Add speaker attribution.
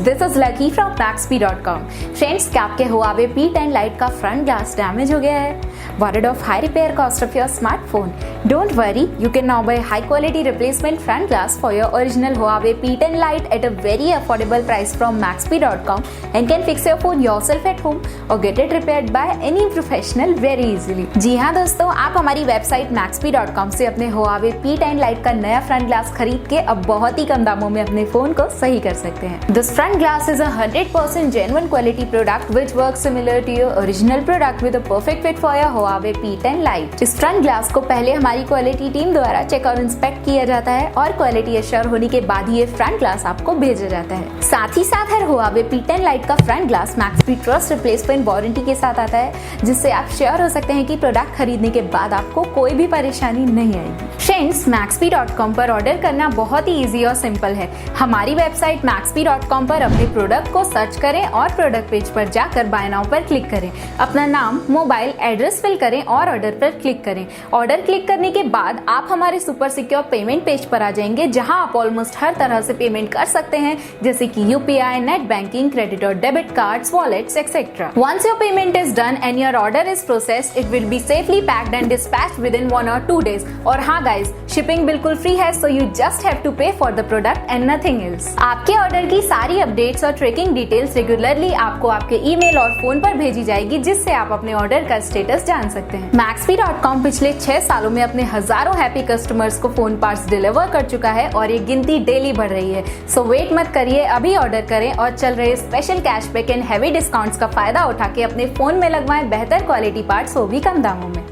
Speaker 1: This is Lucky from Maxbhi.com. Friends, क्या आपके Huawei P10 Lite का फ्रंट ग्लास डैमेज हो गया है? Worried of high repair cost of your smartphone? Don't worry, you can now buy high quality replacement front glass for your original Huawei P10 Lite at a very affordable price from Maxbhi.com and can fix your phone yourself at home or get it repaired by any professional very easily. जी हाँ दोस्तों, आप हमारी website Maxbhi.com से अपने Huawei P10 Lite का नया front glass खरीद के अब बहुत ही कम दामों में अपने फोन को सही कर सकते हैं। This front glass is a 100% genuine quality product which works similar to your original product with a perfect fit for your Huawei P10 Lite. इस फ्रंट ग्लास को पहले हमारी क्वालिटी टीम द्वारा चेक और इंस्पेक्ट किया जाता है और क्वालिटी एश्योर होने के बाद ही ये फ्रंट ग्लास आपको भेजा जाता है। साथ ही साथ हर Huawei P10 Lite का front glass Maxbhi trust replacement warranty के साथ आता है, जिससे आप श्योर हो सकते हैं कि प्रोडक्ट खरीदने के बाद आपको कोई भी परेशानी नहीं आएगी। फ्रेंड्स, Maxbhi.com पर ऑर्डर करना बहुत ही इजी और सिंपल है। हमारी वेबसाइट Maxbhi.com पर अपने प्रोडक्ट को सर्च करें और प्रोडक्ट पेज पर जाकर बाय नाउ पर क्लिक करें। अपना नाम, मोबाइल, एड्रेस फिल करें और ऑर्डर पर क्लिक करें। ऑर्डर क्लिक करने के बाद आप हमारे सुपर सिक्योर पेमेंट पेज पर आ जाएंगे, जहां आप ऑलमोस्ट हर तरह से पेमेंट कर सकते हैं, जैसे कि यूपीआई, नेट बैंकिंग, क्रेडिट और debit cards, wallets etcetera. Once your payment is done and your order is processed, it will be safely packed and dispatched within 1 or 2 days. और हाँ गाइज, शिपिंग बिल्कुल free है, so you just have to pay for the product and nothing else. आपके order की सारी updates और tracking details regularly आपको आपके ईमेल और फोन पर भेजी जाएगी, जिससे आप अपने ऑर्डर का स्टेटस जान सकते हैं। Maxbhi.com पिछले 6 सालों में अपने हजारों हैप्पी कस्टमर्स को फोन पार्ट्स डिलीवर कर चुका है और ये गिनती डेली बढ़ रही है। सो वेट मत करिए, अभी ऑर्डर करें और चल रहे special cashback and heavy discounts का फायदा उठा के अपने फोन में लगवाएं बेहतर क्वालिटी पार्ट्स, वो भी कम दामों में।